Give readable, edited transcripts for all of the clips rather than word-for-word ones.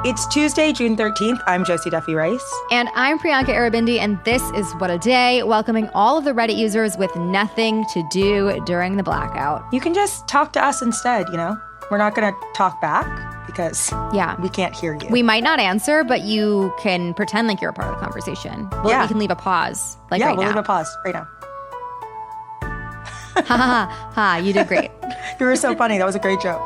It's Tuesday, June 13th. I'm Josie Duffy Rice. And I'm Priyanka Arabindi, and this is What a Day, welcoming all of the Reddit users with nothing to do during the blackout. You can just talk to us instead, you know? We're not going to talk back because we can't hear you. We might not answer, but you can pretend like you're a part of the conversation. We can leave a pause, right now. We'll leave a pause right now. Ha ha ha, you did great. You were so funny. That was a great joke.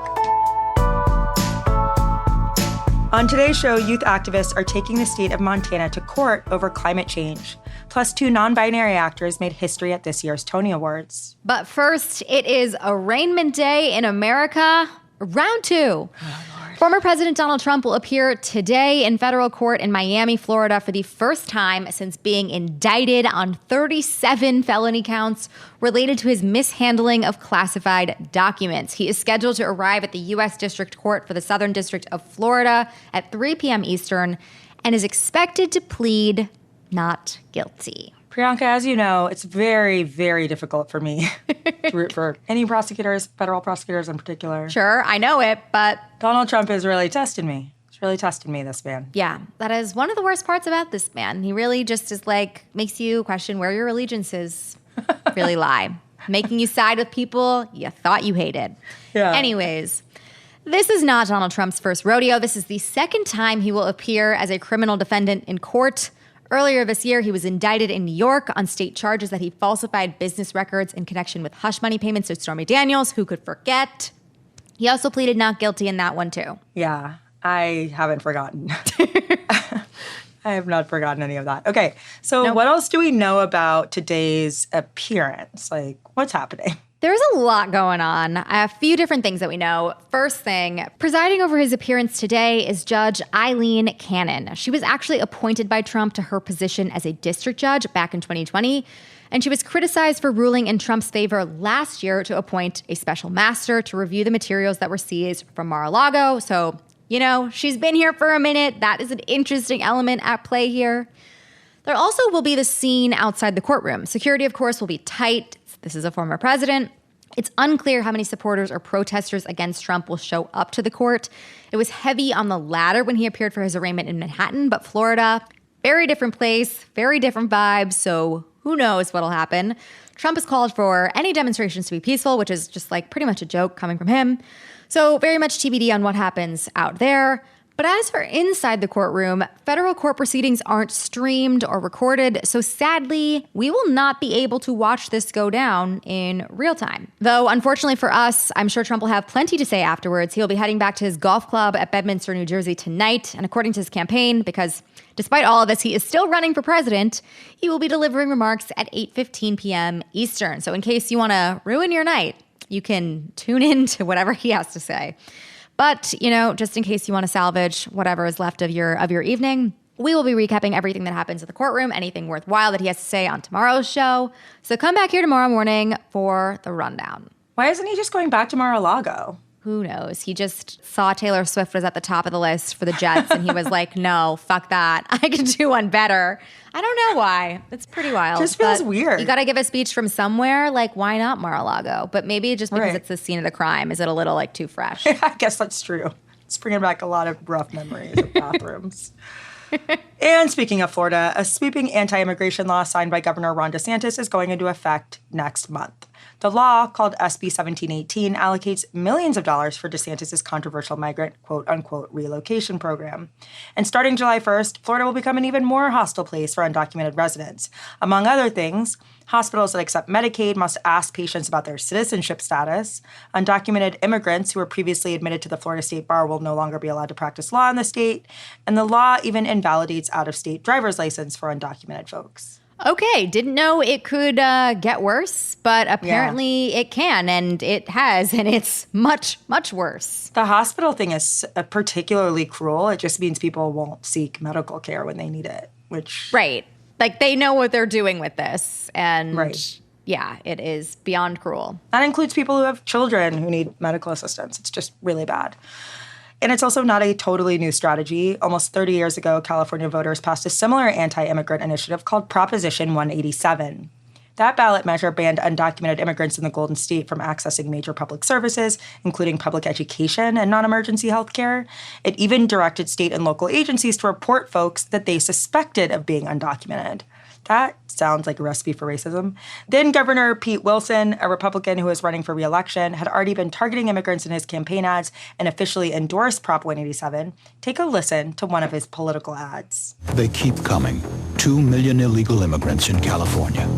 On today's show, youth activists are taking the state of Montana to court over climate change. Plus, two non-binary actors made history at this year's Tony Awards. But first, it is Arraignment Day in America, round 2. Oh, former President Donald Trump will appear today in federal court in Miami, Florida, for the first time since being indicted on 37 felony counts related to his mishandling of classified documents. He is scheduled to arrive at the U.S. District Court for the Southern District of Florida at 3 p.m. Eastern and is expected to plead not guilty. Priyanka, as you know, it's very, very difficult for me to root for any prosecutors, federal prosecutors in particular. Sure, I know it, but Donald Trump is really testing me. He's really testing me, this man. Yeah, that is one of the worst parts about this man. He really just is like, makes you question where your allegiances really lie. Making you side with people you thought you hated. Yeah. Anyways, this is not Donald Trump's first rodeo. This is the second time he will appear as a criminal defendant in court. Earlier this year, he was indicted in New York on state charges that he falsified business records in connection with hush money payments to Stormy Daniels. Who could forget? He also pleaded not guilty in that one, too. Yeah, I haven't forgotten. I have not forgotten any of that. Okay, so What else do we know about today's appearance? Like, what's happening? There's a lot going on. A few different things that we know. First thing, presiding over his appearance today is Judge Eileen Cannon. She was actually appointed by Trump to her position as a district judge back in 2020, and she was criticized for ruling in Trump's favor last year to appoint a special master to review the materials that were seized from Mar-a-Lago. So, you know, she's been here for a minute. That is an interesting element at play here. There also will be the scene outside the courtroom. Security, of course, will be tight. This is a former president. It's unclear how many supporters or protesters against Trump will show up to the court. It was heavy on the latter when he appeared for his arraignment in Manhattan, but Florida, very different place, very different vibes, so who knows what'll happen. Trump has called for any demonstrations to be peaceful, which is just like pretty much a joke coming from him. So very much TBD on what happens out there. But as for inside the courtroom, federal court proceedings aren't streamed or recorded, so sadly, we will not be able to watch this go down in real time. Though, unfortunately for us, I'm sure Trump will have plenty to say afterwards. He'll be heading back to his golf club at Bedminster, New Jersey tonight, and according to his campaign, because despite all of this, he is still running for president, he will be delivering remarks at 8:15 p.m. Eastern. So in case you want to ruin your night, you can tune in to whatever he has to say. But, you know, just in case you want to salvage whatever is left of your evening, we will be recapping everything that happens at the courtroom, anything worthwhile that he has to say on tomorrow's show. So come back here tomorrow morning for the rundown. Why isn't he just going back to Mar-a-Lago? Who knows? He just saw Taylor Swift was at the top of the list for the Jets, and he was like, no, fuck that. I can do one better. I don't know why. It's pretty wild. Just feels weird. You got to give a speech from somewhere. Like, why not Mar-a-Lago? But maybe just because it's the scene of the crime. Is it a little, like, too fresh? I guess that's true. It's bringing back a lot of rough memories of bathrooms. And speaking of Florida, a sweeping anti-immigration law signed by Governor Ron DeSantis is going into effect next month. The law, called SB 1718, allocates millions of dollars for DeSantis' controversial migrant, quote-unquote, relocation program. And starting July 1st, Florida will become an even more hostile place for undocumented residents. Among other things, hospitals that accept Medicaid must ask patients about their citizenship status. Undocumented immigrants who were previously admitted to the Florida State Bar will no longer be allowed to practice law in the state. And the law even invalidates out-of-state driver's license for undocumented folks. Okay, didn't know it could get worse, but apparently it can, and it has, and it's much, much worse. The hospital thing is particularly cruel. It just means people won't seek medical care when they need it, which... Right. Like, they know what they're doing with this, and yeah, it is beyond cruel. That includes people who have children who need medical assistance. It's just really bad. And it's also not a totally new strategy. Almost 30 years ago, California voters passed a similar anti-immigrant initiative called Proposition 187. That ballot measure banned undocumented immigrants in the Golden State from accessing major public services, including public education and non-emergency health care. It even directed state and local agencies to report folks that they suspected of being undocumented. That sounds like a recipe for racism. Then Governor Pete Wilson, a Republican who was running for re-election, had already been targeting immigrants in his campaign ads and officially endorsed Prop 187. Take a listen to one of his political ads. They keep coming. 2 million illegal immigrants in California.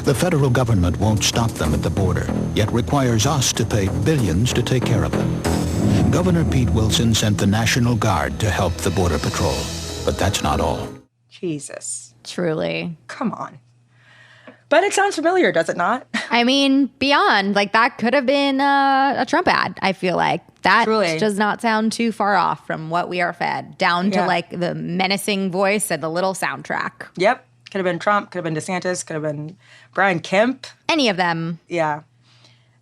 The federal government won't stop them at the border, yet requires us to pay billions to take care of them. Governor Pete Wilson sent the National Guard to help the Border Patrol. But that's not all. Jesus. Truly. Come on. But it sounds familiar, does it not? I mean, beyond, like, that could have been a Trump ad, I feel like. That Truly. does not sound too far off from what we are fed, down to, like, the menacing voice and the little soundtrack. Yep. Could have been Trump, could have been DeSantis, could have been Brian Kemp. Any of them. Yeah.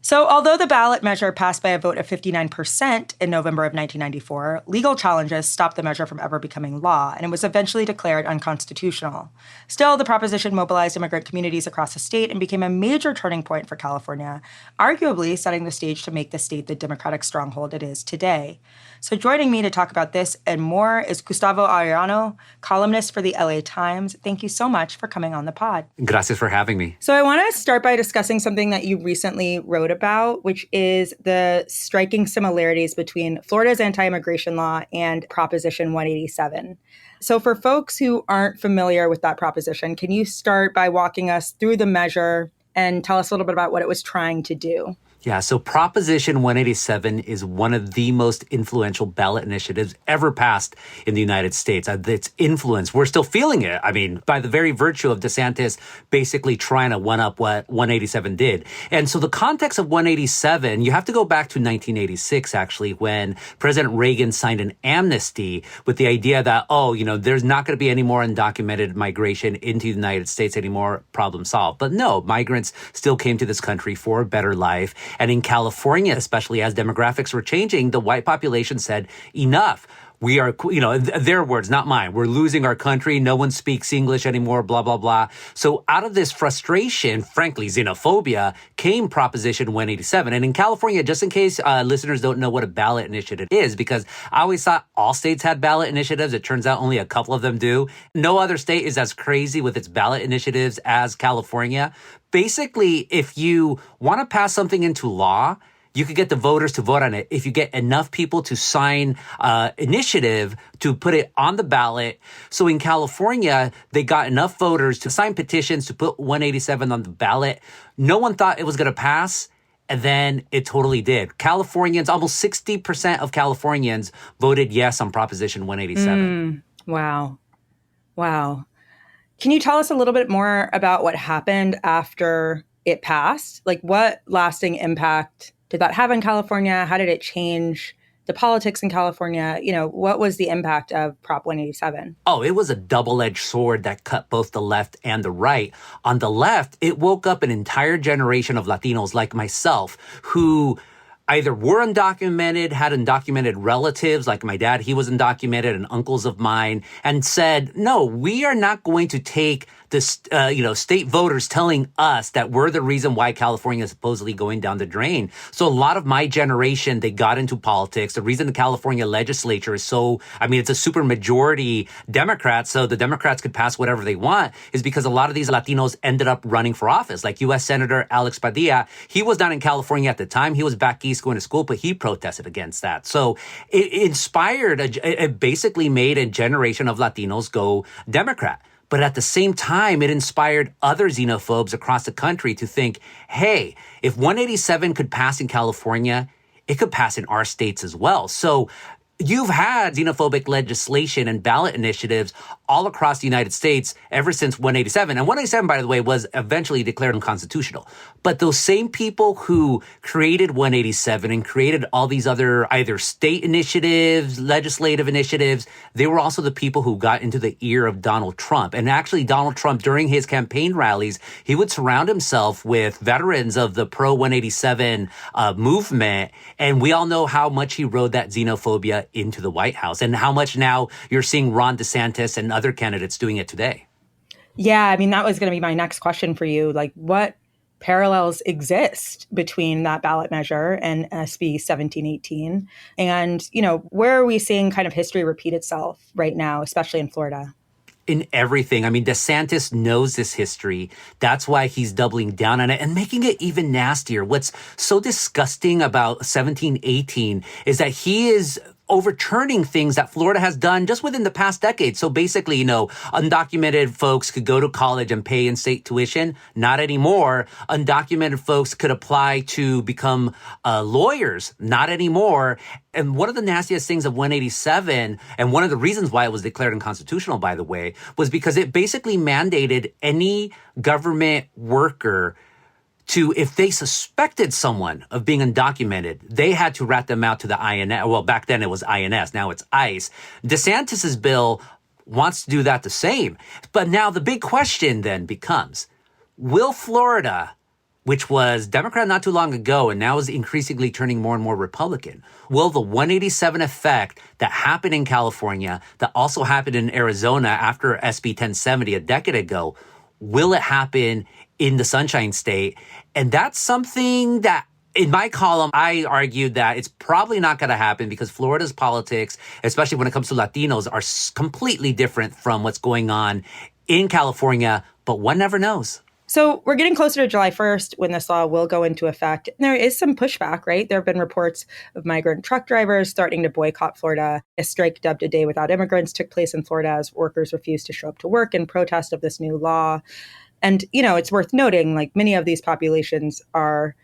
So although the ballot measure passed by a vote of 59% in November of 1994, legal challenges stopped the measure from ever becoming law, and it was eventually declared unconstitutional. Still, the proposition mobilized immigrant communities across the state and became a major turning point for California, arguably setting the stage to make the state the Democratic stronghold it is today. So joining me to talk about this and more is Gustavo Arellano, columnist for the LA Times. Thank you so much for coming on the pod. Gracias for having me. So I want to start by discussing something that you recently wrote about, which is the striking similarities between Florida's anti-immigration law and Proposition 187. So for folks who aren't familiar with that proposition, can you start by walking us through the measure and tell us a little bit about what it was trying to do? Yeah, so Proposition 187 is one of the most influential ballot initiatives ever passed in the United States. Its influence, we're still feeling it. I mean, by the very virtue of DeSantis basically trying to one-up what 187 did. And so the context of 187, you have to go back to 1986, actually, when President Reagan signed an amnesty with the idea that, there's not going to be any more undocumented migration into the United States anymore, problem solved. But no, migrants still came to this country for a better life. And in California, especially as demographics were changing, the white population said, enough. We are, their words, not mine. We're losing our country. No one speaks English anymore, blah, blah, blah. So out of this frustration, frankly, xenophobia, came Proposition 187. And in California, just in case listeners don't know what a ballot initiative is, because I always thought all states had ballot initiatives. It turns out only a couple of them do. No other state is as crazy with its ballot initiatives as California. Basically, if you want to pass something into law, you could get the voters to vote on it. If you get enough people to sign initiative to put it on the ballot. So in California, they got enough voters to sign petitions to put 187 on the ballot. No one thought it was going to pass. And then it totally did. Californians, almost 60% of Californians voted yes on Proposition 187. Wow. Can you tell us a little bit more about what happened after it passed? Like, what lasting impact did that have in California? How did it change the politics in California? What was the impact of Prop 187? Oh, it was a double-edged sword that cut both the left and the right. On the left, it woke up an entire generation of Latinos like myself who either were undocumented, had undocumented relatives, like my dad, he was undocumented, and uncles of mine, and said, no, we are not going to take this, state voters telling us that we're the reason why California is supposedly going down the drain. So a lot of my generation, they got into politics. The reason the California legislature is it's a super majority Democrat, so the Democrats could pass whatever they want, is because a lot of these Latinos ended up running for office. Like U.S. Senator Alex Padilla, he was not in California at the time. He was back east going to school, but he protested against that. So it it basically made a generation of Latinos go Democrat. But at the same time, it inspired other xenophobes across the country to think, hey, if 187 could pass in California, it could pass in our states as well. So you've had xenophobic legislation and ballot initiatives all across the United States ever since 187. And 187, by the way, was eventually declared unconstitutional. But those same people who created 187 and created all these other either state initiatives, legislative initiatives, they were also the people who got into the ear of Donald Trump. And actually, Donald Trump, during his campaign rallies, he would surround himself with veterans of the pro-187 movement. And we all know how much he rode that xenophobia into the White House and how much now you're seeing Ron DeSantis and other candidates doing it today. Yeah, I mean, that was going to be my next question for you. Like, what parallels exist between that ballot measure and SB 1718? And, where are we seeing kind of history repeat itself right now, especially in Florida? In everything. I mean, DeSantis knows this history. That's why he's doubling down on it and making it even nastier. What's so disgusting about 1718 is that he is overturning things that Florida has done just within the past decade. So basically, undocumented folks could go to college and pay in-state tuition. Not anymore. Undocumented folks could apply to become lawyers. Not anymore. And one of the nastiest things of 187, and one of the reasons why it was declared unconstitutional, by the way, was because it basically mandated any government worker to, if they suspected someone of being undocumented, they had to rat them out to the INS. Well, back then it was INS. Now it's ICE. DeSantis's bill wants to do that the same. But now the big question then becomes, will Florida, which was Democrat not too long ago and now is increasingly turning more and more Republican, will the 187 effect that happened in California, that also happened in Arizona after SB 1070 a decade ago, will it happen in the Sunshine State? And that's something that, in my column, I argued that it's probably not going to happen because Florida's politics, especially when it comes to Latinos, are completely different from what's going on in California, but one never knows. So we're getting closer to July 1st when this law will go into effect. And there is some pushback, right? There have been reports of migrant truck drivers starting to boycott Florida. A strike dubbed A Day Without Immigrants took place in Florida as workers refused to show up to work in protest of this new law. And, it's worth noting, like, many of these populations are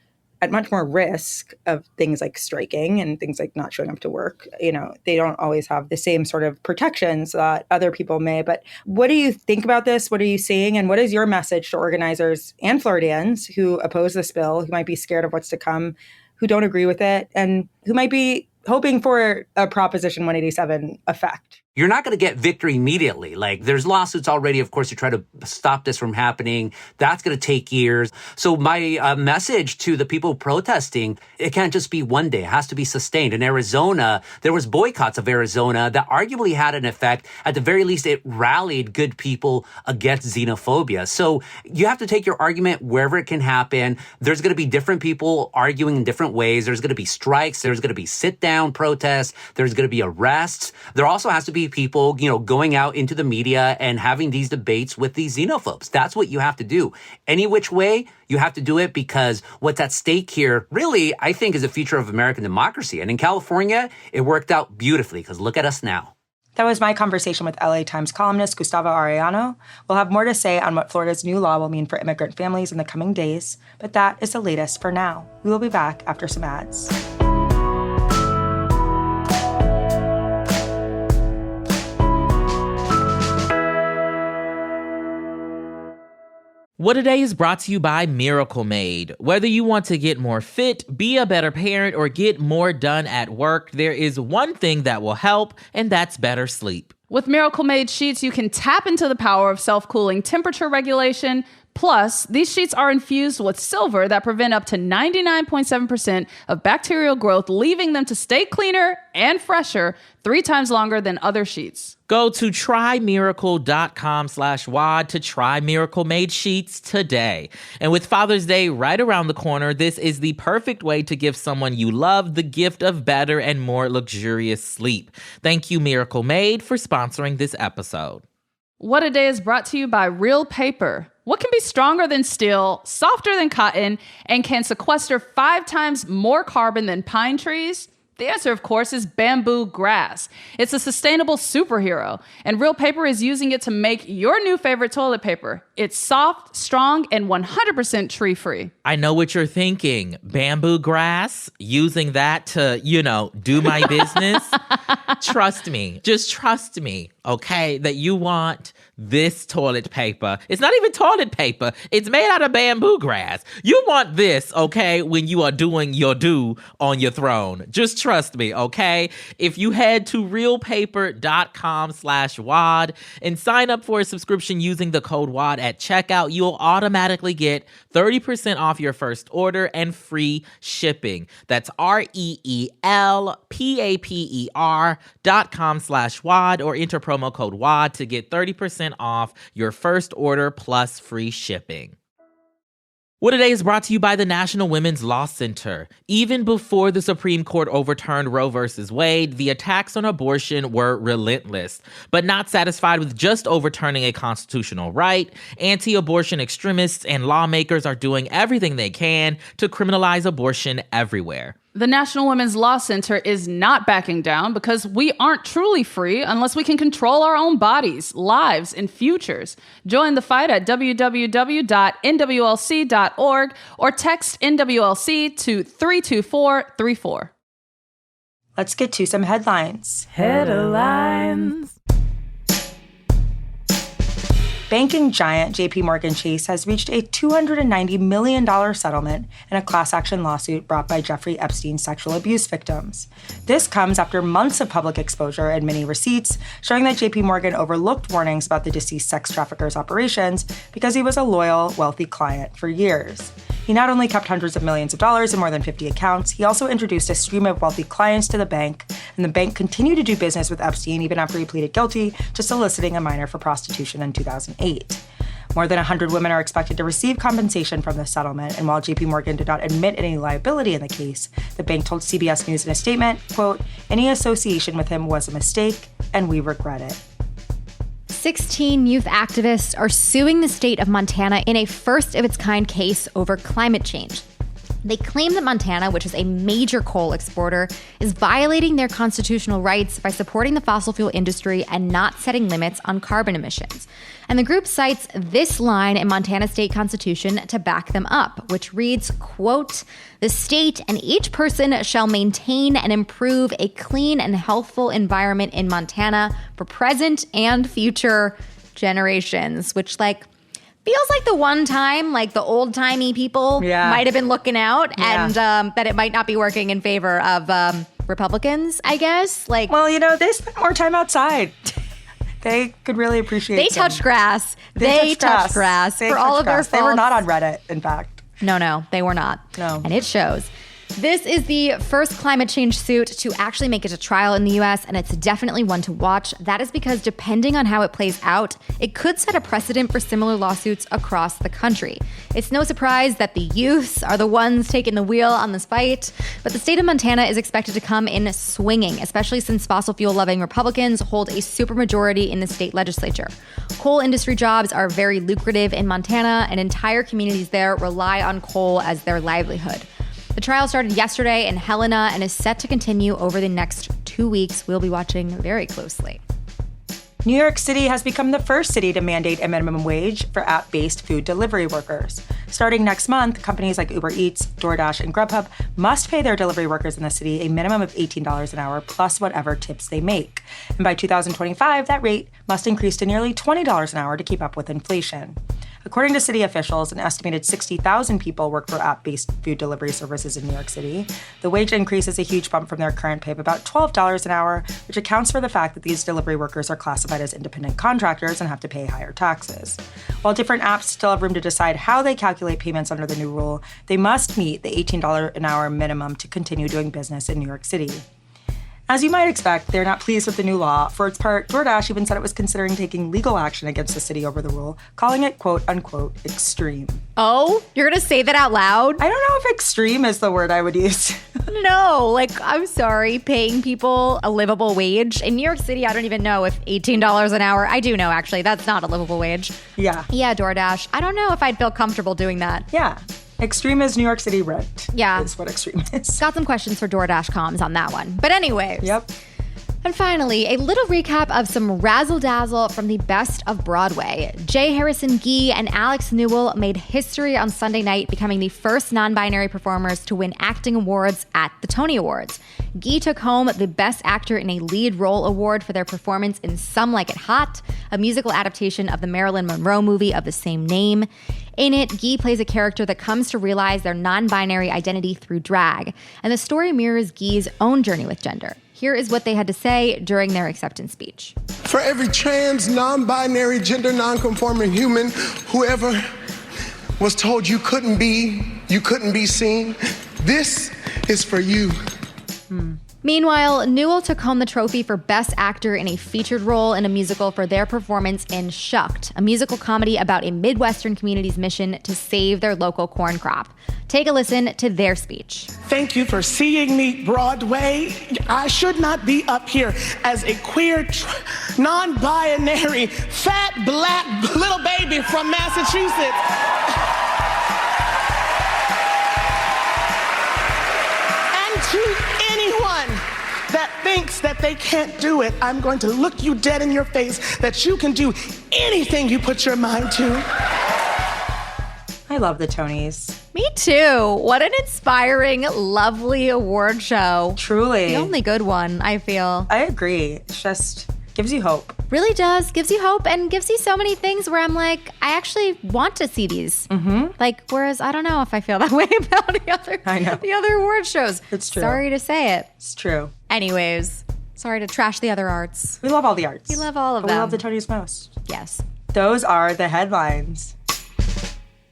at much more risk of things like striking and things like not showing up to work. They don't always have the same sort of protections that other people may. But what do you think about this? What are you seeing? And what is your message to organizers and Floridians who oppose this bill, who might be scared of what's to come, who don't agree with it, and who might be hoping for a Proposition 187 effect? You're not going to get victory immediately. Like, there's lawsuits already, of course, to try to stop this from happening. That's going to take years. So my message to the people protesting, it can't just be one day. It has to be sustained. In Arizona, there was boycotts of Arizona that arguably had an effect. At the very least, it rallied good people against xenophobia. So you have to take your argument wherever it can happen. There's going to be different people arguing in different ways. There's going to be strikes. There's going to be sit-down protests. There's going to be arrests. There also has to be people, going out into the media and having these debates with these xenophobes. That's what you have to do. Any which way, you have to do it because what's at stake here really, I think, is the future of American democracy. And in California, it worked out beautifully because look at us now. That was my conversation with LA Times columnist Gustavo Arellano. We'll have more to say on what Florida's new law will mean for immigrant families in the coming days, but that is the latest for now. We will be back after some ads. What A Day is brought to you by Miracle Made. Whether you want to get more fit, be a better parent, or get more done at work, there is one thing that will help, and that's better sleep. With Miracle Made sheets, you can tap into the power of self-cooling temperature regulation. Plus, these sheets are infused with silver that prevent up to 99.7% of bacterial growth, leaving them to stay cleaner and fresher 3 times longer than other sheets. Go to trymiracle.com/WAD to try Miracle Made sheets today. And with Father's Day right around the corner, this is the perfect way to give someone you love the gift of better and more luxurious sleep. Thank you, Miracle Made, for sponsoring this episode. What A Day is brought to you by Real Paper. What can be stronger than steel, softer than cotton, and can sequester 5 times more carbon than pine trees? The answer, of course, is bamboo grass. It's a sustainable superhero, and Real Paper is using it to make your new favorite toilet paper. It's soft, strong, and 100% tree-free. I know what you're thinking. Bamboo grass, using that to, do my business. Trust me. Just trust me, okay, that you want this toilet paper. It's not even toilet paper. It's made out of bamboo grass. You want this, okay, when you are doing your do on your throne. Just trust me, okay? If you head to realpaper.com/WAD and sign up for a subscription using the code WAD at checkout, you'll automatically get 30% off your first order and free shipping. That's REELPAPER.com/WAD or enter promo promo code WAD to get 30% off your first order plus free shipping. What Today is brought to you by the National Women's Law Center. Even before the Supreme Court overturned Roe v. Wade, the attacks on abortion were relentless. But not satisfied with just overturning a constitutional right, anti-abortion extremists and lawmakers are doing everything they can to criminalize abortion everywhere. The National Women's Law Center is not backing down because we aren't truly free unless we can control our own bodies, lives, and futures. Join the fight at www.nwlc.org or text NWLC to 32434. Let's get to some headlines. Headlines. Banking giant JPMorgan Chase has reached a $290 million settlement in a class action lawsuit brought by Jeffrey Epstein's sexual abuse victims. This comes after months of public exposure and many receipts showing that JPMorgan overlooked warnings about the deceased sex trafficker's operations because he was a loyal, wealthy client for years. He not only kept hundreds of millions of dollars in more than 50 accounts, he also introduced a stream of wealthy clients to the bank, and the bank continued to do business with Epstein even after he pleaded guilty to soliciting a minor for prostitution in 2008. More than 100 women are expected to receive compensation from the settlement, and while JPMorgan did not admit any liability in the case, the bank told CBS News in a statement, quote, "Any association with him was a mistake, and we regret it." 16 youth activists are suing the state of Montana in a first-of-its-kind case over climate change. They claim that Montana, which is a major coal exporter, is violating their constitutional rights by supporting the fossil fuel industry and not setting limits on carbon emissions. And the group cites this line in Montana state constitution to back them up, which reads, quote, "The state and each person shall maintain and improve a clean and healthful environment in Montana for present and future generations," which, feels like the one time, the old-timey people might have been looking out and that it might not be working in favor of Republicans, I guess. Well, they spend more time outside. They could really appreciate They touch grass. They touch grass. For all of their faults. They were not on Reddit, in fact. No, they were not. No. And it shows. This is the first climate change suit to actually make it to trial in the U.S., and it's definitely one to watch. That is because depending on how it plays out, it could set a precedent for similar lawsuits across the country. It's no surprise that the youths are the ones taking the wheel on this fight, but the state of Montana is expected to come in swinging, especially since fossil fuel-loving Republicans hold a supermajority in the state legislature. Coal industry jobs are very lucrative in Montana, and entire communities there rely on coal as their livelihood. The trial started yesterday in Helena and is set to continue over the next 2 weeks. We'll be watching very closely. New York City has become the first city to mandate a minimum wage for app-based food delivery workers. Starting next month, companies like Uber Eats, DoorDash, and Grubhub must pay their delivery workers in the city a minimum of $18 an hour plus whatever tips they make. And by 2025, that rate must increase to nearly $20 an hour to keep up with inflation. According to city officials, an estimated 60,000 people work for app-based food delivery services in New York City. The wage increase is a huge bump from their current pay of about $12 an hour, which accounts for the fact that these delivery workers are classified as independent contractors and have to pay higher taxes. While different apps still have room to decide how they calculate payments under the new rule, they must meet the $18 an hour minimum to continue doing business in New York City. As you might expect, they're not pleased with the new law. For its part, DoorDash even said it was considering taking legal action against the city over the rule, calling it, quote, unquote, extreme. Oh, you're going to say that out loud? I don't know if extreme is the word I would use. No, I'm sorry, paying people a livable wage. In New York City, I don't even know if $18 an hour, I do know, actually, that's not a livable wage. Yeah. Yeah, DoorDash. I don't know if I'd feel comfortable doing that. Yeah. Extreme is New York City rent. Yeah. Is what extreme is. Got some questions for DoorDash comms on that one. But anyways. Yep. And finally, a little recap of some razzle-dazzle from the best of Broadway. J. Harrison Ghee and Alex Newell made history on Sunday night, becoming the first non-binary performers to win acting awards at the Tony Awards. Ghee took home the Best Actor in a Lead Role award for their performance in Some Like It Hot, a musical adaptation of the Marilyn Monroe movie of the same name. In it, Ghee plays a character that comes to realize their non-binary identity through drag, and the story mirrors Ghee's own journey with gender. Here is what they had to say during their acceptance speech. For every trans, non-binary, gender non-conforming human, whoever was told you couldn't be seen, this is for you. Meanwhile, Newell took home the trophy for Best Actor in a featured role in a musical for their performance in Shucked, a musical comedy about a Midwestern community's mission to save their local corn crop. Take a listen to their speech. Thank you for seeing me, Broadway. I should not be up here as a queer, non-binary, fat, black little baby from Massachusetts. And to anyone that thinks that they can't do it, I'm going to look you dead in your face that you can do anything you put your mind to. I love the Tonys. Me too. What an inspiring, lovely award show. Truly. The only good one, I feel. I agree. It's just gives you hope. Really does. Gives you hope and gives you so many things where I'm like, I actually want to see these. Mm-hmm. Like, whereas I don't know if I feel that way about the other award shows. It's true. Sorry to say it. It's true. Anyways, sorry to trash the other arts. We love all the arts. We love all of but them. We love the Tonys most. Yes. Those are the headlines.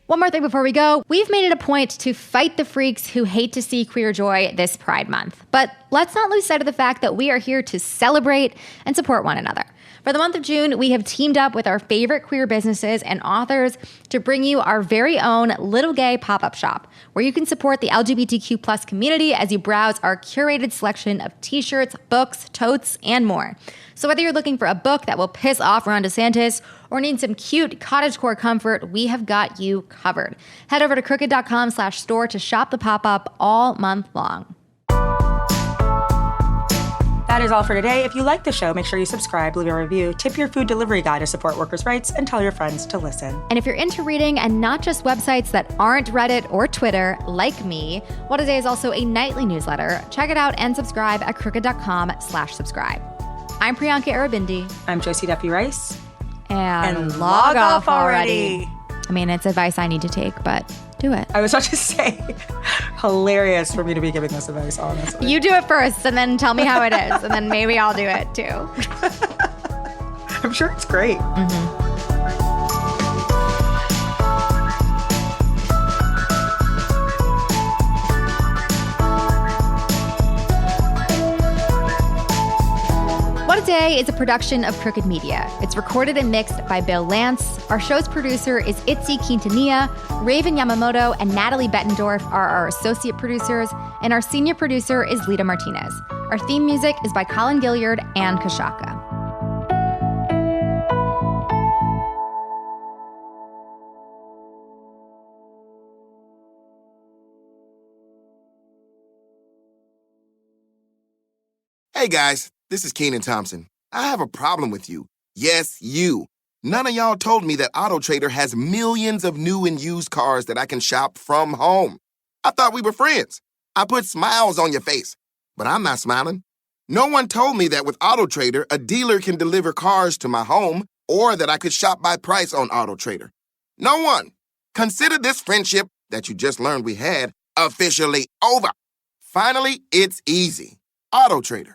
One more thing before we go. We've made it a point to fight the freaks who hate to see queer joy this Pride Month. But let's not lose sight of the fact that we are here to celebrate and support one another. For the month of June, we have teamed up with our favorite queer businesses and authors to bring you our very own Little Gay pop-up shop, where you can support the LGBTQ plus community as you browse our curated selection of t-shirts, books, totes, and more. So whether you're looking for a book that will piss off Ron DeSantis or need some cute cottagecore comfort, we have got you covered. Head over to crooked.com/store to shop the pop-up all month long. That is all for today. If you like the show, make sure you subscribe, leave a review, tip your food delivery guy to support workers' rights, and tell your friends to listen. And if you're into reading and not just websites that aren't Reddit or Twitter, like me, What A Day is also a nightly newsletter. Check it out and subscribe at crooked.com/subscribe. I'm Priyanka Arabindi. I'm Josie Duffy Rice. And log off already. I mean, it's advice I need to take, but do it. I was about to say, hilarious for me to be giving this advice, honestly. You do it first and then tell me how it is, and then maybe I'll do it too. I'm sure it's great. Mm-hmm. What a Day is a production of Crooked Media. It's recorded and mixed by Bill Lance. Our show's producer is Itzi Quintanilla. Raven Yamamoto and Natalie Bettendorf are our associate producers, and our senior producer is Lita Martinez. Our theme music is by Colin Gilliard and Kashaka. Hey guys, this is Keenan Thompson. I have a problem with you. Yes, you. None of y'all told me that AutoTrader has millions of new and used cars that I can shop from home. I thought we were friends. I put smiles on your face, but I'm not smiling. No one told me that with AutoTrader, a dealer can deliver cars to my home or that I could shop by price on AutoTrader. No one. Consider this friendship that you just learned we had officially over. Finally, it's easy. AutoTrader.